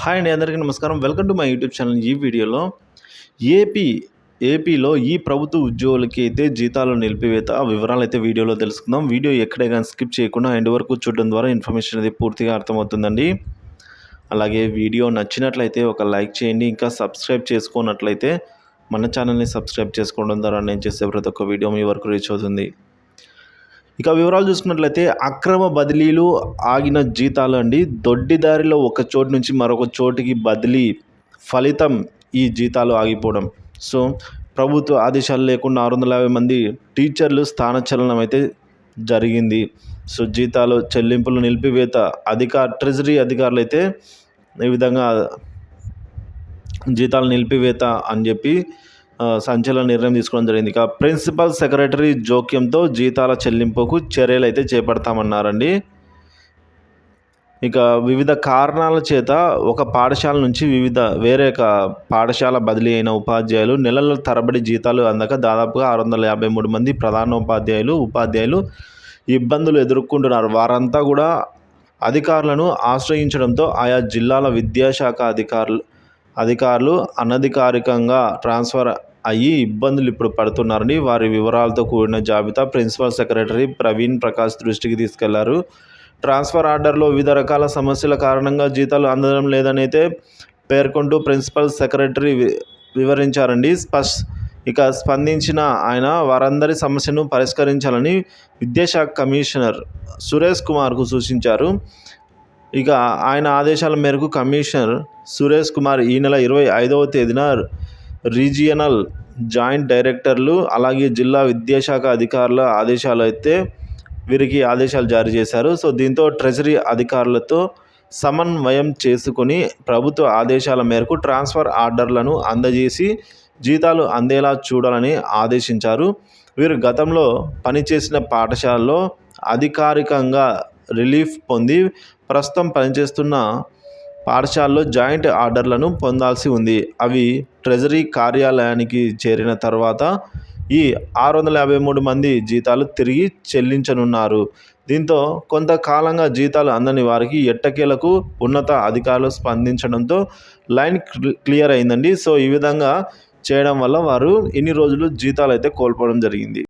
Hi అండి, అందరికీ నమస్కారం. Welcome to my YouTube channel. ఈ వీడియోలో ఏపీ ఏపీలో ఈ ప్రభుత్వ ఉద్యోగులకి అయితే జీతాలు నిలిపివేత వివరాలు అయితే వీడియోలో తెలుసుకుందాం. వీడియో ఎక్కడే కానీ స్కిప్ చేయకుండా ఎండ్ వరకు చూడడం ద్వారా ఇన్ఫర్మేషన్ అనేది పూర్తిగా అర్థమవుతుందండి. అలాగే వీడియో నచ్చినట్లయితే ఒక లైక్ చేయండి. ఇంకా సబ్స్క్రైబ్ చేసుకున్నట్లయితే మన ఛానల్ని సబ్స్క్రైబ్ చేసుకోవడం ద్వారా నేను చేసే ప్రతి ఒక్క వీడియో మీ వరకు రీచ్ అవుతుంది. ఇక వివరాలు చూసుకున్నట్లయితే అక్రమ బదిలీలు, ఆగిన జీతాలు అండి. దొడ్డిదారిలో ఒక చోటు నుంచి మరొక చోటికి బదిలీ ఫలితం ఈ జీతాలు ఆగిపోవడం. సో ప్రభుత్వ ఆదేశాలు లేకుండా 650 మంది టీచర్లు స్థానచలనం అయితే జరిగింది. సో జీతాలు చెల్లింపులు నిలిపివేత ట్రెజరీ అధికారులు అయితే ఈ విధంగా జీతాలు నిలిపివేత అని చెప్పి సంచలన నిర్ణయం తీసుకోవడం జరిగింది. ఇక ప్రిన్సిపల్ సెక్రటరీ జోక్యంతో జీతాల చెల్లింపుకు చర్యలు అయితే చేపడతామన్నారండి. ఇక వివిధ కారణాల చేత ఒక పాఠశాల నుంచి వేరే పాఠశాల బదిలీ అయిన ఉపాధ్యాయులు నెలల తరబడి జీతాలు అందక దాదాపుగా 653 మంది ఉపాధ్యాయులు ఇబ్బందులు ఎదుర్కొంటున్నారు. వారంతా కూడా అధికారులను ఆశ్రయించడంతో ఆయా జిల్లాల విద్యాశాఖ అధికారులు అనధికారికంగా ట్రాన్స్ఫర్ అయ్యి ఇబ్బందులు ఇప్పుడు పడుతున్నారని వారి వివరాలతో కూడిన జాబితా ప్రిన్సిపల్ సెక్రటరీ ప్రవీణ్ ప్రకాష్ దృష్టికి తీసుకెళ్లారు. ట్రాన్స్ఫర్ ఆర్డర్లో వివిధ రకాల సమస్యల కారణంగా జీతాలు అందడం లేదని అయితే పేర్కొంటూ ప్రిన్సిపల్ సెక్రటరీ వివరించారండి. స్పందించిన ఆయన వారందరి సమస్యను పరిష్కరించాలని విద్యాశాఖ కమిషనర్ సురేష్ కుమార్కు సూచించారు. ఇక ఆయన ఆదేశాల మేరకు కమిషనర్ సురేష్ కుమార్ ఈ నెల 25వ తేదీన రీజియనల్ జాయింట్ డైరెక్టర్లు అలాగే జిల్లా విద్యాశాఖ అధికారుల వీరికి ఆదేశాలు జారీ చేశారు. సో దీంతో ట్రెజరీ అధికారులతో సమన్వయం చేసుకుని ప్రభుత్వ ఆదేశాల మేరకు ట్రాన్స్ఫర్ ఆర్డర్లను అందజేసి జీతాలు అందేలా చూడాలని ఆదేశించారు. వీరు గతంలో పనిచేసిన పాఠశాలలో అధికారికంగా రిలీఫ్ పొంది ప్రస్తుతం పనిచేస్తున్న పాఠశాలలో జాయింట్ ఆర్డర్లను పొందాల్సి ఉంది. అవి ట్రెజరీ కార్యాలయానికి చేరిన తర్వాత ఈ 653 మంది జీతాలు తిరిగి చెల్లించనున్నారు. దీంతో కొంతకాలంగా జీతాలు అందని వారికి ఎట్టకేలకు ఉన్నత అధికారులు స్పందించడంతో లైన్ క్లియర్ అయిందండి. సో ఈ విధంగా చేయడం వల్ల వారు ఇన్ని రోజులు జీతాలు అయితే కోల్పోవడం జరిగింది.